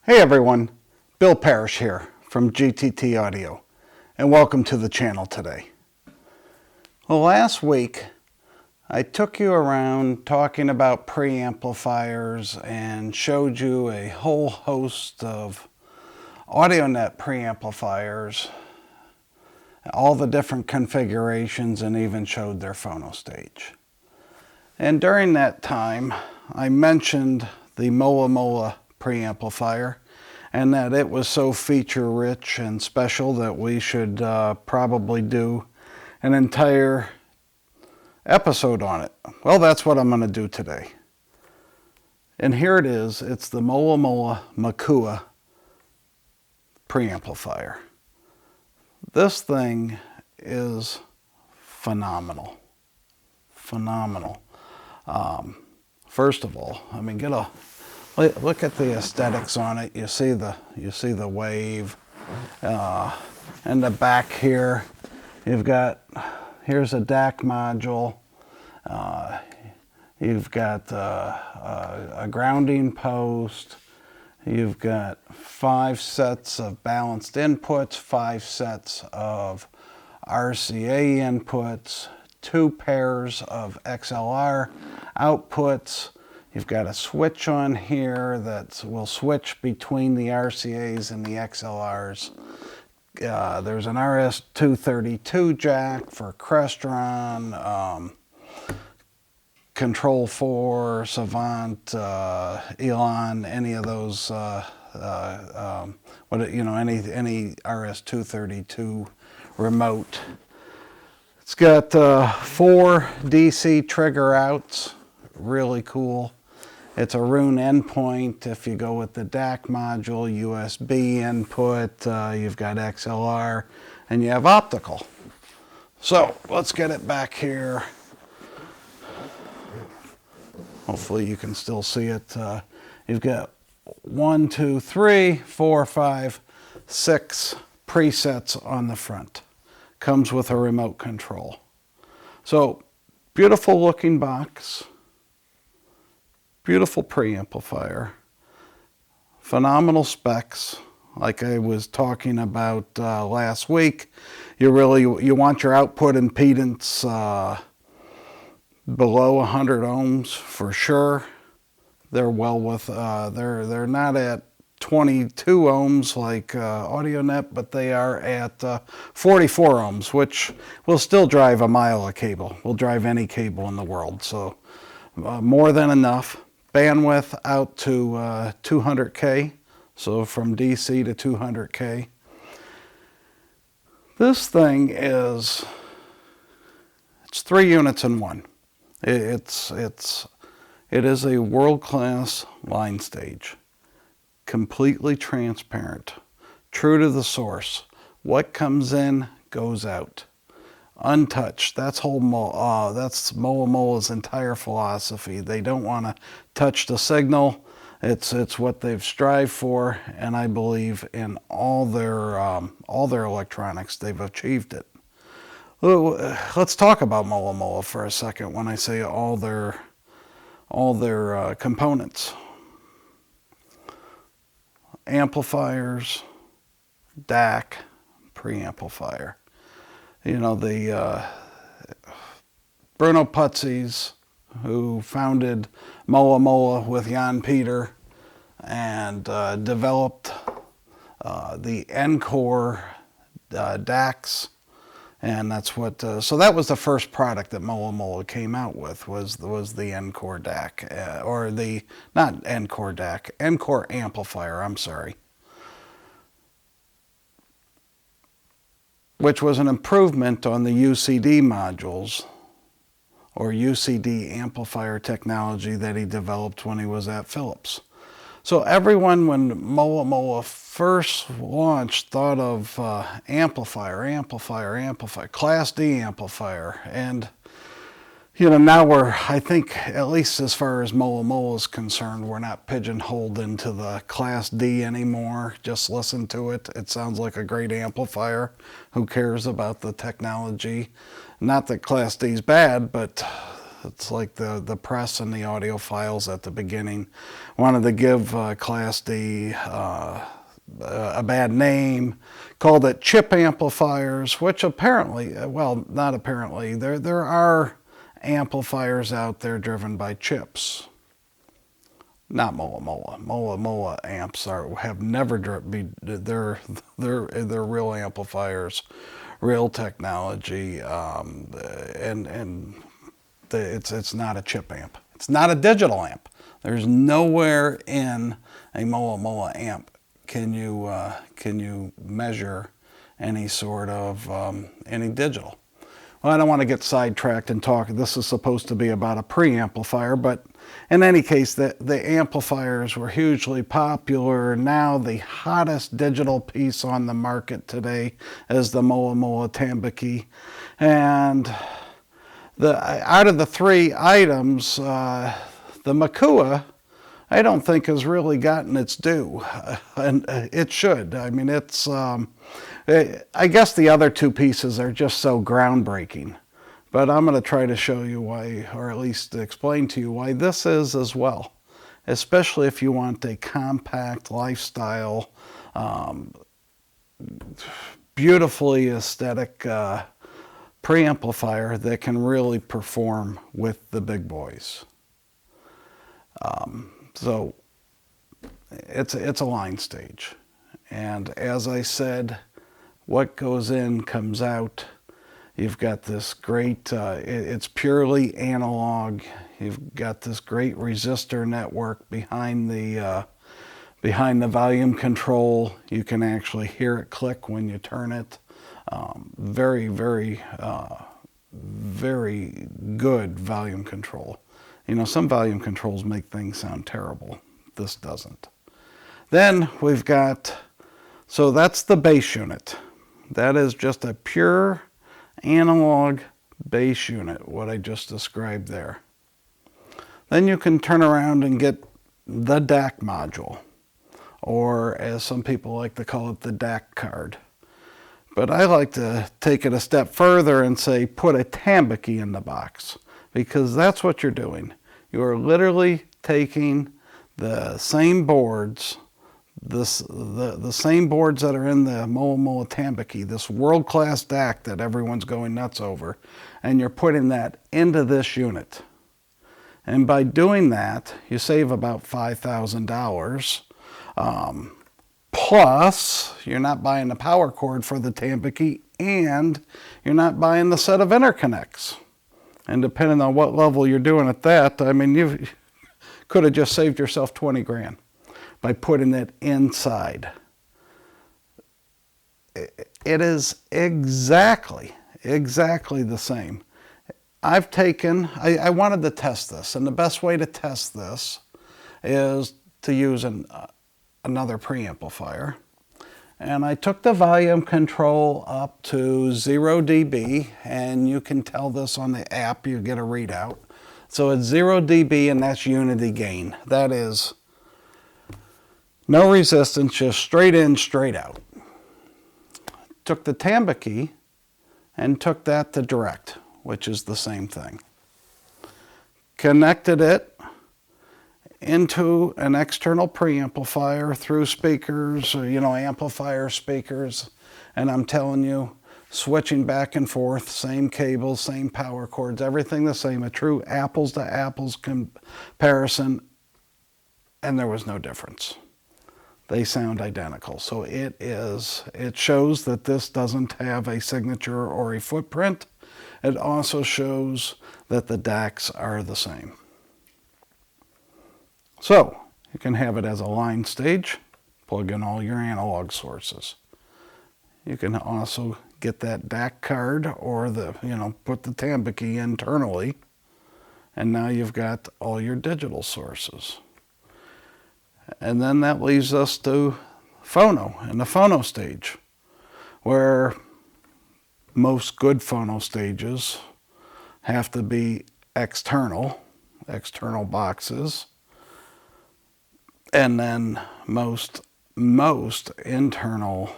Hey everyone, Bill Parish here from GTT Audio, and welcome to the channel today. Well, last week I took you around talking about preamplifiers and showed you a whole host of AudioNet preamplifiers, all the different configurations, and even showed their phono stage. And during that time, I mentioned the Mola Mola preamplifier, and that it was so feature rich and special that we should probably do an entire episode on it. Well, that's what I'm going to do today. And here it is. It's the Mola Mola Makua preamplifier. This thing is phenomenal. Phenomenal. First of all, I mean, look at the aesthetics on it. You see the wave. In the back here, here's a DAC module. You've got a grounding post. You've got 5 sets of balanced inputs, 5 sets of RCA inputs, 2 pairs of XLR outputs. You've got a switch on here that will switch between the RCAs and the XLRs. There's an RS-232 jack for Crestron, Control 4, Savant, Elon, any of those, any RS-232 remote. It's got 4 DC trigger outs, really cool. It's a Roon endpoint. If you go with the DAC module, USB input, you've got XLR, and you have optical. So let's get it back here. Hopefully you can still see it. You've got 1, 2, 3, 4, 5, 6 presets on the front. Comes with a remote control. So beautiful looking box. Beautiful preamplifier, phenomenal specs. Like I was talking about last week, you want your output impedance below 100 ohms for sure. They're they're not at 22 ohms like AudioNet, but they are at 44 ohms, which will still drive a mile of cable. Will drive any cable in the world. So more than enough. Bandwidth out to 200K, so from DC to 200K. This thing it's 3 units in one. It is a world-class line stage, completely transparent, true to the source. What comes in goes out. Untouched. That's Mola Mola's entire philosophy. They don't want to touch the signal. It's what they've strived for, and I believe in all their electronics they've achieved it. Let's talk about Mola Mola for a second. When I say all their components, amplifiers, DAC, preamplifier. You know, the Bruno Putzis, who founded Mola Mola with Jan Peter and developed the Encore DACs, and that's what. So that was the first product that Mola Mola came out with was the Encore DAC, or the not Encore DAC, Encore amplifier. I'm sorry. Which was an improvement on the UCD modules, or UCD amplifier technology that he developed when he was at Philips. So everyone, when Mola Mola first launched, thought of amplifier, Class D amplifier. And you know, now I think, at least as far as Mola Mola is concerned, we're not pigeonholed into the Class D anymore. Just listen to it. It sounds like a great amplifier. Who cares about the technology? Not that Class D is bad, but It's like the press and the audiophiles at the beginning wanted to give Class D a bad name, called it chip amplifiers, which apparently, well, not apparently, there are amplifiers out there driven by chips. Not Mola Mola. Mola Mola amps have never they're real amplifiers, real technology, and it's not a chip amp. It's not a digital amp. There's nowhere in a Mola Mola amp can you measure any sort of any digital. Well, I don't want to get sidetracked and talk. This is supposed to be about a preamplifier, but in any case, the amplifiers were hugely popular. Now the hottest digital piece on the market today is the Mola Mola Tambaqui. And out of the three items, the Makua, I don't think has really gotten its due, and it should. I mean, it's, I guess the other two pieces are just so groundbreaking, but I'm going to try to show you why, or at least explain to you why this is as well, especially if you want a compact lifestyle, beautifully aesthetic preamplifier that can really perform with the big boys. So it's a line stage, and as I said, what goes in comes out. You've got this great, it's purely analog. You've got this great resistor network behind the volume control. You can actually hear it click when you turn it. Very, very, very good volume control. You know, some volume controls make things sound terrible. This doesn't. Then we've got, so that's the bass unit. That is just a pure analog bass unit, what I just described there. Then you can turn around and get the DAC module, or as some people like to call it, the DAC card. But I like to take it a step further and say put a Tambaqui in the box, because that's what you're doing. You are literally taking the same boards, the same boards that are in the Mola Mola Tambaqui, this world-class DAC that everyone's going nuts over, and you're putting that into this unit. And by doing that, you save about $5,000. Plus, you're not buying the power cord for the Tambaqui, and you're not buying the set of interconnects. And depending on what level you're doing at that, I mean, you could have just saved yourself 20 grand by putting it inside. It is exactly the same. I've taken, I wanted to test this, and the best way to test this is to use another preamplifier. And I took the volume control up to 0 dB, and you can tell this on the app, you get a readout. So it's 0 dB, and that's unity gain. That is no resistance, just straight in, straight out. Took the Tambaqui and took that to direct, which is the same thing. Connected it into an external preamplifier through speakers, you know, amplifier speakers, and I'm telling you, switching back and forth, same cables, same power cords, everything the same, a true apples to apples comparison, and there was no difference. They sound identical. So it shows that this doesn't have a signature or a footprint. It also shows that the DACs are the same. So you can have it as a line stage, plug in all your analog sources. You can also get that DAC card or put the Tambaqui internally, and now you've got all your digital sources. And then that leaves us to phono, and the phono stage, where most good phono stages have to be external boxes. And then most internal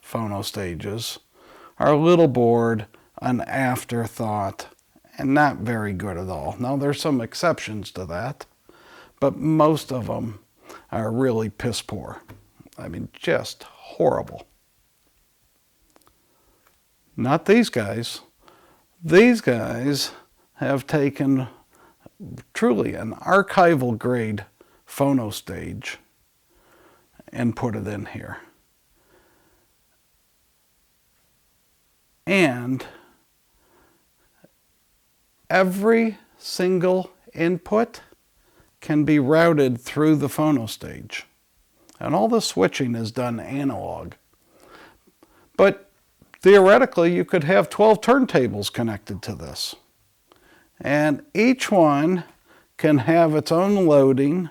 phono stages are a little board, an afterthought, and not very good at all. Now, there's some exceptions to that, but most of them are really piss poor. I mean, just horrible. Not these guys. These guys have taken truly an archival grade phono stage and put it in here. And every single input can be routed through the phono stage. And all the switching is done analog. But theoretically, you could have 12 turntables connected to this. And each one can have its own loading,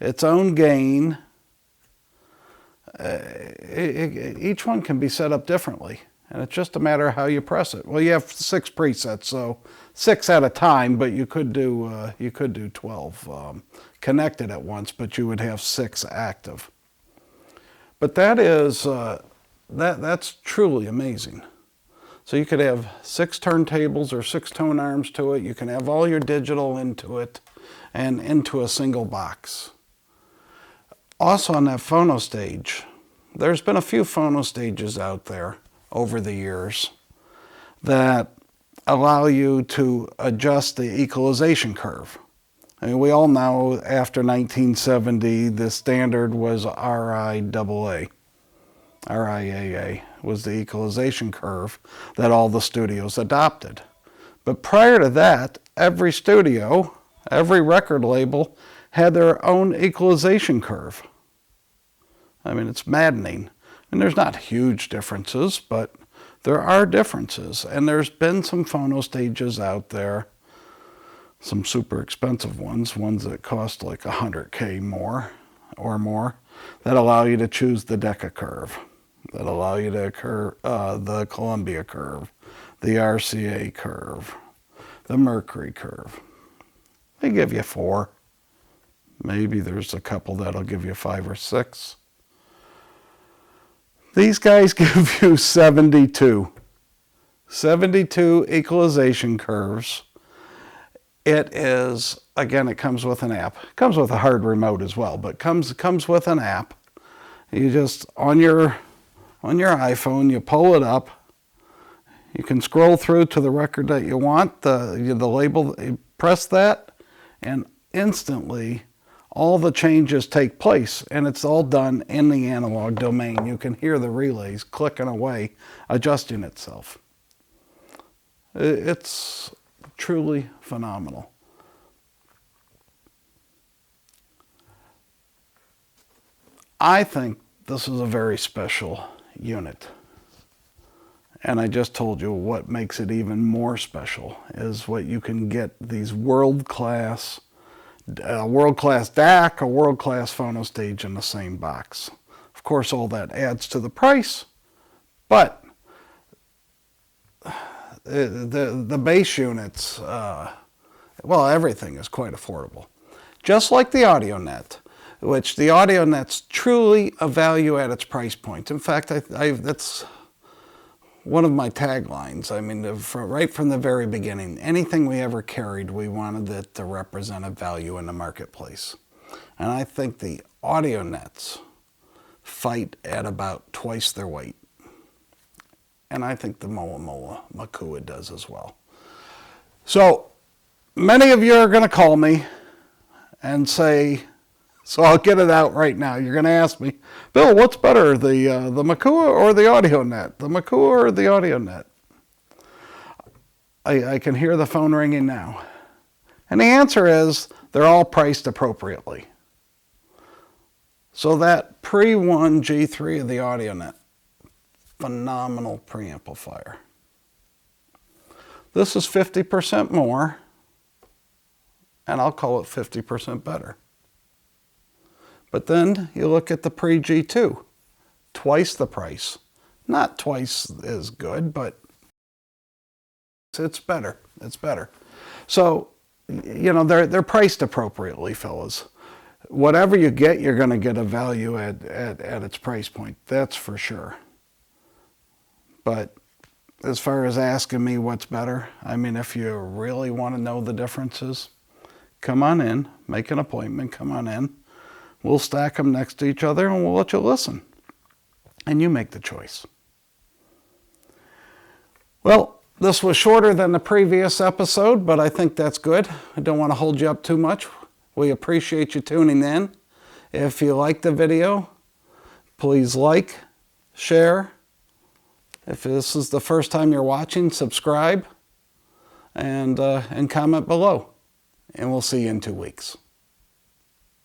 its own gain. Each one can be set up differently. And it's just a matter of how you press it. Well, you have 6 presets, so 6 at a time, but you could do 12 connected at once, but you would have 6 active. But that is that's truly amazing. So you could have 6 turntables or 6 tone arms to it. You can have all your digital into it and into a single box. Also on that phono stage, there's been a few phono stages out there over the years that allow you to adjust the equalization curve. I mean, we all know after 1970, the standard was RIAA. RIAA was the equalization curve that all the studios adopted. But prior to that, every studio, every record label had their own equalization curve. I mean, it's maddening. And there's not huge differences, but there are differences. And there's been some phono stages out there, some super expensive ones that cost like $100K more or more, that allow you to choose the Decca curve, that allow you to the Columbia curve, the RCA curve, the Mercury curve. They give you 4. Maybe there's a couple that'll give you 5 or 6. These guys give you 72. 72 equalization curves. It is, again, it comes with an app. It comes with a hard remote as well, but comes with an app. You just, on your iPhone, you pull it up. You can scroll through to the record that you want, the label, you press that, and instantly all the changes take place, and it's all done in the analog domain. You can hear the relays clicking away, adjusting itself. It's truly phenomenal. I think this is a very special unit. And I just told you what makes it even more special is what you can get these world-class DAC, a world-class phono stage in the same box. Of course, all that adds to the price, but the base units, well, everything is quite affordable. Just like the AudioNet, which the AudioNet's truly a value at its price point. In fact, that's one of my taglines. I mean, right from the very beginning, anything we ever carried, we wanted it to represent a value in the marketplace. And I think the AudioNets fight at about twice their weight. And I think the Mola Mola Makua does as well. So many of you are going to call me and say, so I'll get it out right now. You're going to ask me, Bill, what's better, the Makua or the AudioNet? The Makua or the AudioNet? I can hear the phone ringing now. And the answer is they're all priced appropriately. So that pre-1 G3 of the AudioNet, phenomenal preamplifier. This is 50% more, and I'll call it 50% better. But then you look at the pre-G2, twice the price. Not twice as good, but it's better. It's better. So, you know, they're priced appropriately, fellas. Whatever you get, you're going to get a value at its price point. That's for sure. But as far as asking me what's better. I mean, if you really want to know the differences, come on in, make an appointment, come on in. We'll stack them next to each other and we'll let you listen. And you make the choice. Well, this was shorter than the previous episode, but I think that's good. I don't want to hold you up too much. We appreciate you tuning in. If you like the video, please like, share. If this is the first time you're watching, subscribe and comment below. And we'll see you in 2 weeks.